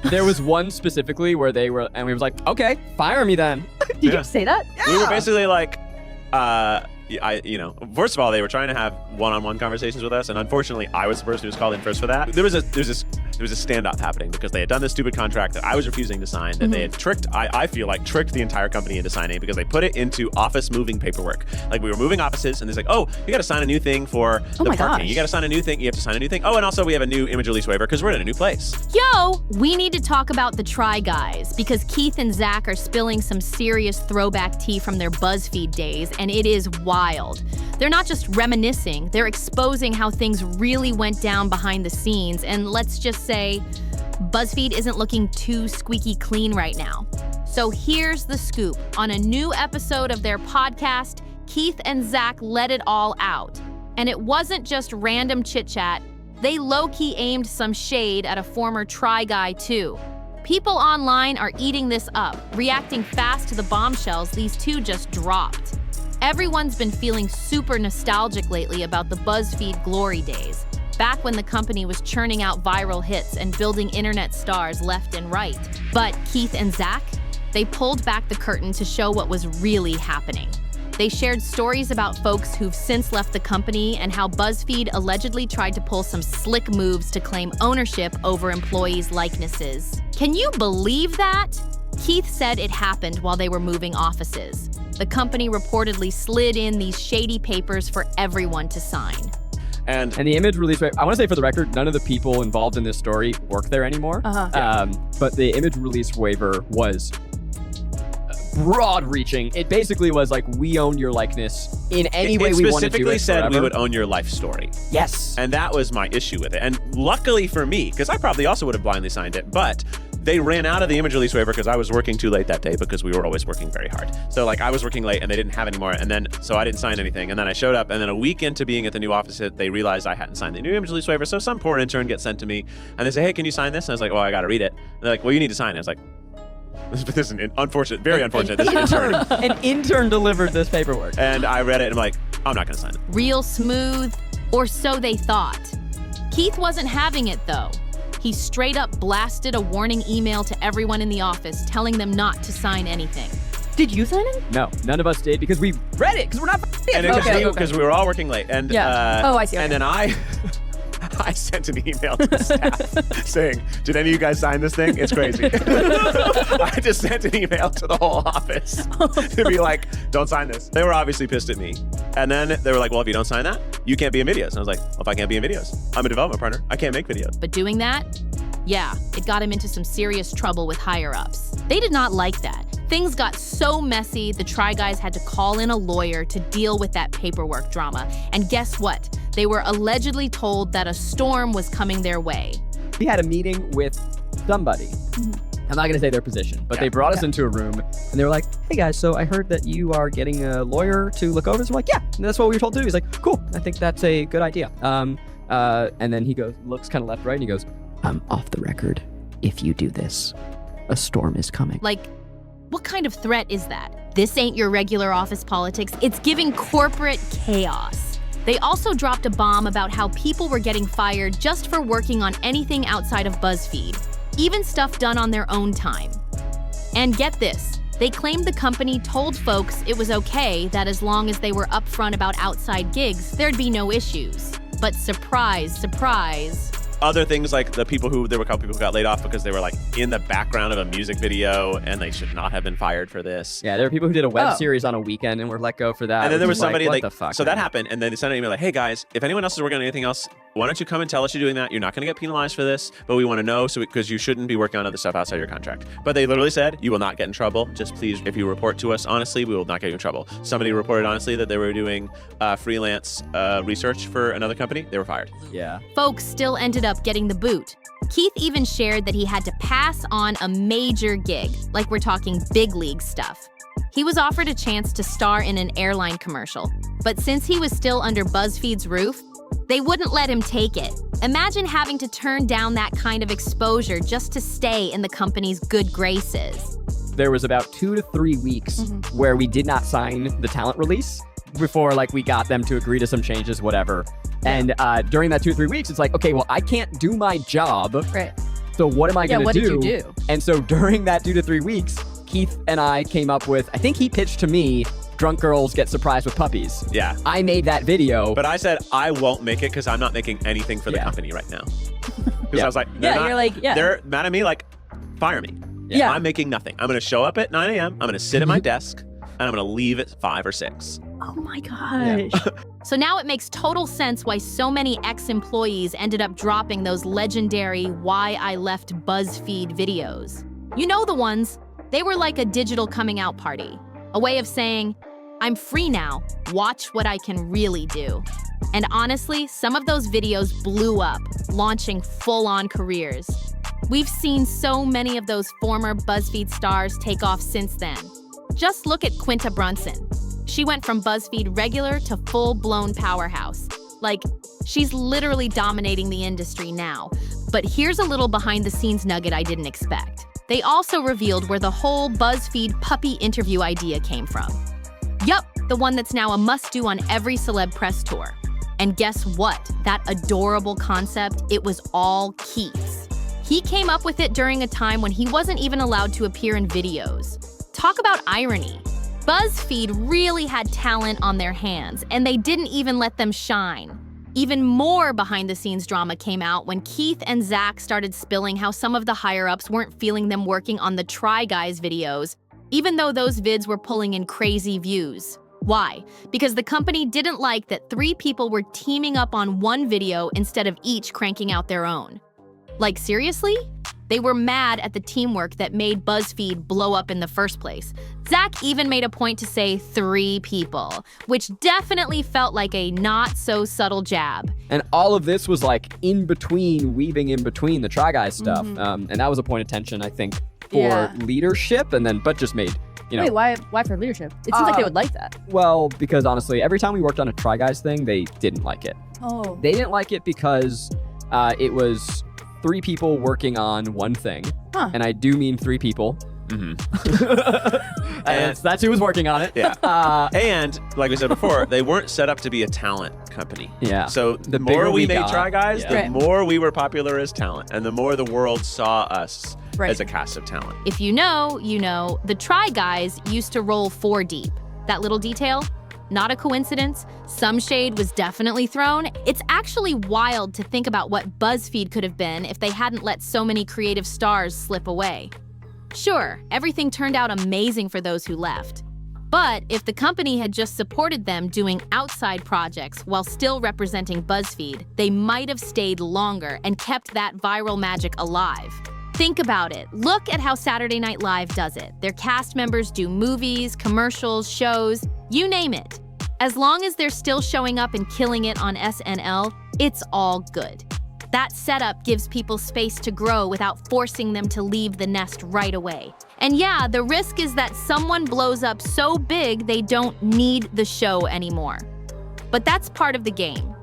There was one specifically where they were, and we was like, okay, fire me then. Did you say that? Yeah. We were basically like, first of all, they were trying to have one-on-one conversations with us, and unfortunately, I was the person who was called in first for that. There was a standoff happening because they had done this stupid contract that I was refusing to sign, that they had tricked, I feel like, tricked the entire company into signing because they put it into office moving paperwork. Like, we were moving offices, and it's like, oh, you got to sign a new thing for the parking. Gosh. You got to sign a new thing. You have to sign a new thing. Oh, and also we have a new image release waiver because we're in a new place. Yo, we need to talk about the Try Guys because Keith and Zach are spilling some serious throwback tea from their BuzzFeed days, and it is wild. They're not just reminiscing, they're exposing how things really went down behind the scenes, and let's just say, BuzzFeed isn't looking too squeaky clean right now. So here's the scoop. On a new episode of their podcast, Keith and Zach let it all out. And it wasn't just random chit-chat, they low-key aimed some shade at a former Try Guy too. People online are eating this up, reacting fast to the bombshells these two just dropped. Everyone's been feeling super nostalgic lately about the BuzzFeed glory days, back when the company was churning out viral hits and building internet stars left and right. But Keith and Zach, they pulled back the curtain to show what was really happening. They shared stories about folks who've since left the company and how BuzzFeed allegedly tried to pull some slick moves to claim ownership over employees' likenesses. Can you believe that? Keith said it happened while they were moving offices. The company reportedly slid in these shady papers for everyone to sign. And the image release waiver, I want to say for the record, none of the people involved in this story work there anymore. But the image release waiver was broad-reaching. It basically was like, we own your likeness in any way we wanted to. It specifically said forever. we would own your life story. Yes. And that was my issue with it. And luckily for me, because I probably also would have blindly signed it, but they ran out of the image release waiver because I was working too late that day because we were always working very hard. So like I was working late and they didn't have any more. And then, so I didn't sign anything. And then I showed up and then a week into being at the new office, they realized I hadn't signed the new image release waiver. So some poor intern gets sent to me and they say, hey, can you sign this? And I was like, well, I got to read it. And they're like, well, you need to sign it. I was like, this is unfortunate, very unfortunate. This intern. An intern delivered this paperwork. And I read it and I'm like, I'm not going to sign it. Real smooth, or so they thought. Keith wasn't having it though. He straight up blasted a warning email to everyone in the office telling them not to sign anything. Did you sign it? No, none of us did because we read it because we're not And because we were all working late. And Yeah. I see. And then I sent an email to the staff saying, did any of you guys sign this thing? It's crazy. I just sent an email to the whole office to be like, don't sign this. They were obviously pissed at me. And then they were like, well, if you don't sign that, you can't be in videos. And I was like, well, if I can't be in videos, I'm a development partner. I can't make videos. But doing that, yeah, it got him into some serious trouble with higher-ups. They did not like that. Things got so messy, the Try Guys had to call in a lawyer to deal with that paperwork drama. And guess what? They were allegedly told that a storm was coming their way. We had a meeting with somebody. I'm not going to say their position, but they brought us into a room and they were like, hey guys, so I heard that you are getting a lawyer to look over this. We're like, yeah, and that's what we were told to do. He's like, cool, I think that's a good idea. And then he goes, looks kind of left, right, and he goes, I'm off the record. If you do this, a storm is coming. Like, what kind of threat is that? This ain't your regular office politics. It's giving corporate chaos. They also dropped a bomb about how people were getting fired just for working on anything outside of BuzzFeed, even stuff done on their own time. And get this, they claimed the company told folks it was okay that as long as they were upfront about outside gigs, there'd be no issues. But surprise, surprise. Other things like there were a couple people who got laid off because they were like in the background of a music video and they should not have been fired for this. Yeah, there were people who did a web series on a weekend and were let go for that. And then there was somebody what the fuck, so that happened, and then they sent an email like, hey guys, if anyone else is working on anything else, why don't you come and tell us you're doing that? You're not going to get penalized for this, but we want to know because you shouldn't be working on other stuff outside your contract. But they literally said, you will not get in trouble. Just please, if you report to us honestly, we will not get you in trouble. Somebody reported honestly that they were doing freelance research for another company. They were fired. Yeah. Folks still ended up getting the boot. Keith even shared that he had to pass on a major gig, like we're talking big league stuff. He was offered a chance to star in an airline commercial, but since he was still under BuzzFeed's roof, they wouldn't let him take it. Imagine having to turn down that kind of exposure just to stay in the company's good graces. There was about 2 to 3 weeks where we did not sign the talent release before we got them to agree to some changes, whatever. And during that 2 or 3 weeks, it's like, okay, well, I can't do my job So what am I going to do? Yeah, what did you do? And so during that 2 to 3 weeks, Keith and I came up with, I think he pitched to me, Drunk Girls Get Surprised with Puppies. Yeah. I made that video. But I said, I won't make it because I'm not making anything for the company right now. Because I was like, they're mad at me, like, fire me. Yeah. I'm making nothing. I'm going to show up at 9 a.m. I'm going to sit at my desk, and I'm going to leave at 5 or 6. Oh my gosh. So now it makes total sense why so many ex-employees ended up dropping those legendary Why I Left BuzzFeed videos. You know the ones. They were like a digital coming out party. A way of saying, I'm free now, watch what I can really do. And honestly, some of those videos blew up, launching full-on careers. We've seen so many of those former BuzzFeed stars take off since then. Just look at Quinta Brunson. She went from BuzzFeed regular to full-blown powerhouse. Like, she's literally dominating the industry now. But here's a little behind-the-scenes nugget I didn't expect. They also revealed where the whole BuzzFeed puppy interview idea came from. Yup, the one that's now a must-do on every celeb press tour. And guess what? That adorable concept, it was all Keith's. He came up with it during a time when he wasn't even allowed to appear in videos. Talk about irony. BuzzFeed really had talent on their hands, and they didn't even let them shine. Even more behind-the-scenes drama came out when Keith and Zach started spilling how some of the higher-ups weren't feeling them working on the Try Guys videos, even though those vids were pulling in crazy views. Why? Because the company didn't like that 3 people were teaming up on one video instead of each cranking out their own. Like, seriously? They were mad at the teamwork that made BuzzFeed blow up in the first place. Zach even made a point to say 3 people, which definitely felt like a not-so-subtle jab. And all of this was like weaving in between the Try Guys stuff. And that was a point of tension, I think, for leadership, but just made, Wait, why for leadership? It seems like they would like that. Well, because honestly, every time we worked on a Try Guys thing, they didn't like it. Oh. They didn't like it because it was 3 people working on one thing. Huh. And I do mean 3 people. Mm-hmm. And that's who was working on it. Yeah. And like we said before, they weren't set up to be a talent company. Yeah. So the bigger more we made got, Try Guys, the Right. more we were popular as talent, and the more the world saw us as a cast of talent. If you know, you know, the Try Guys used to roll 4 deep. That little detail? Not a coincidence. Some shade was definitely thrown. It's actually wild to think about what BuzzFeed could have been if they hadn't let so many creative stars slip away. Sure, everything turned out amazing for those who left. But if the company had just supported them doing outside projects while still representing BuzzFeed, they might have stayed longer and kept that viral magic alive. Think about it. Look at how Saturday Night Live does it. Their cast members do movies, commercials, shows, you name it. As long as they're still showing up and killing it on SNL, it's all good. That setup gives people space to grow without forcing them to leave the nest right away. And yeah, the risk is that someone blows up so big they don't need the show anymore. But that's part of the game.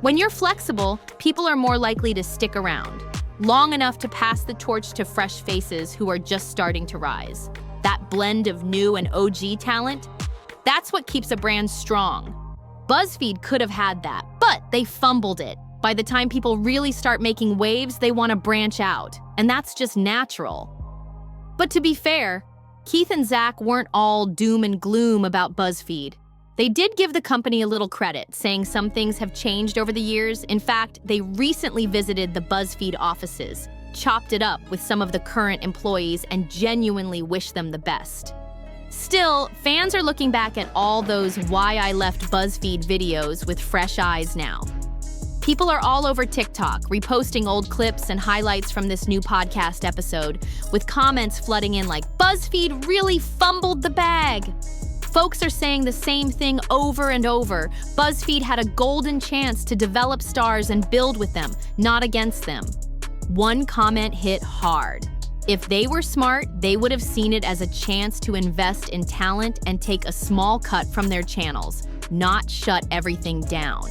When you're flexible, people are more likely to stick around, long enough to pass the torch to fresh faces who are just starting to rise. That blend of new and OG talent, that's what keeps a brand strong. BuzzFeed could have had that, but they fumbled it. By the time people really start making waves, they want to branch out, and that's just natural. But to be fair, Keith and Zach weren't all doom and gloom about BuzzFeed. They did give the company a little credit, saying some things have changed over the years. In fact, they recently visited the BuzzFeed offices, chopped it up with some of the current employees, and genuinely wished them the best. Still, fans are looking back at all those Why I Left BuzzFeed videos with fresh eyes now. People are all over TikTok, reposting old clips and highlights from this new podcast episode, with comments flooding in like, BuzzFeed really fumbled the bag. Folks are saying the same thing over and over. BuzzFeed had a golden chance to develop stars and build with them, not against them. One comment hit hard. If they were smart, they would have seen it as a chance to invest in talent and take a small cut from their channels, not shut everything down.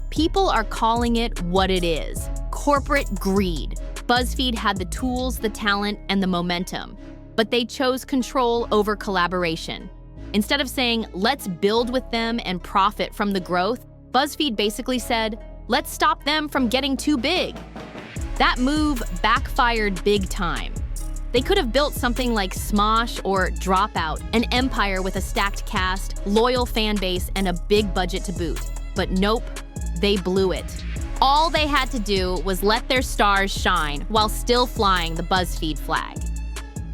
People are calling it what it is: corporate greed. BuzzFeed had the tools, the talent, and the momentum, but they chose control over collaboration. Instead of saying, let's build with them and profit from the growth, BuzzFeed basically said, let's stop them from getting too big. That move backfired big time. They could have built something like Smosh or Dropout, an empire with a stacked cast, loyal fan base, and a big budget to boot. But nope, they blew it. All they had to do was let their stars shine while still flying the BuzzFeed flag.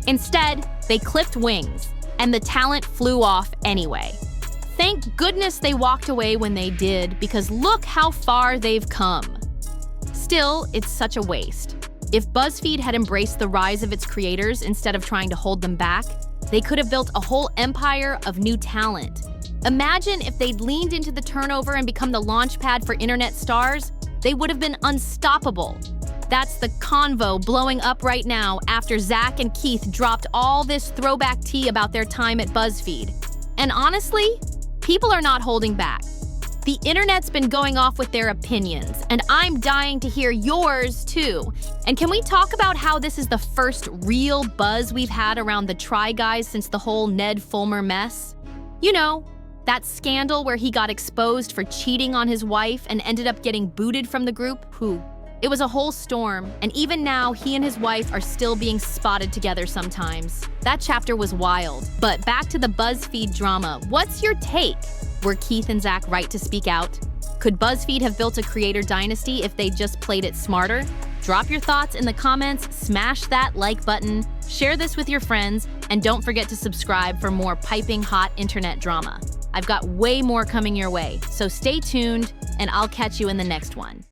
Instead, they clipped wings, and the talent flew off anyway. Thank goodness they walked away when they did, because look how far they've come. Still, it's such a waste. If BuzzFeed had embraced the rise of its creators instead of trying to hold them back, they could have built a whole empire of new talent. Imagine if they'd leaned into the turnover and become the launchpad for internet stars. They would have been unstoppable. That's the convo blowing up right now after Zach and Keith dropped all this throwback tea about their time at BuzzFeed. And honestly, people are not holding back. The internet's been going off with their opinions, and I'm dying to hear yours too. And can we talk about how this is the first real buzz we've had around the Try Guys since the whole Ned Fulmer mess? You know, that scandal where he got exposed for cheating on his wife and ended up getting booted from the group? It was a whole storm, and even now, he and his wife are still being spotted together sometimes. That chapter was wild. But back to the BuzzFeed drama, what's your take? Were Keith and Zach right to speak out? Could BuzzFeed have built a creator dynasty if they just played it smarter? Drop your thoughts in the comments, smash that like button, share this with your friends, and don't forget to subscribe for more piping hot internet drama. I've got way more coming your way, so stay tuned, and I'll catch you in the next one.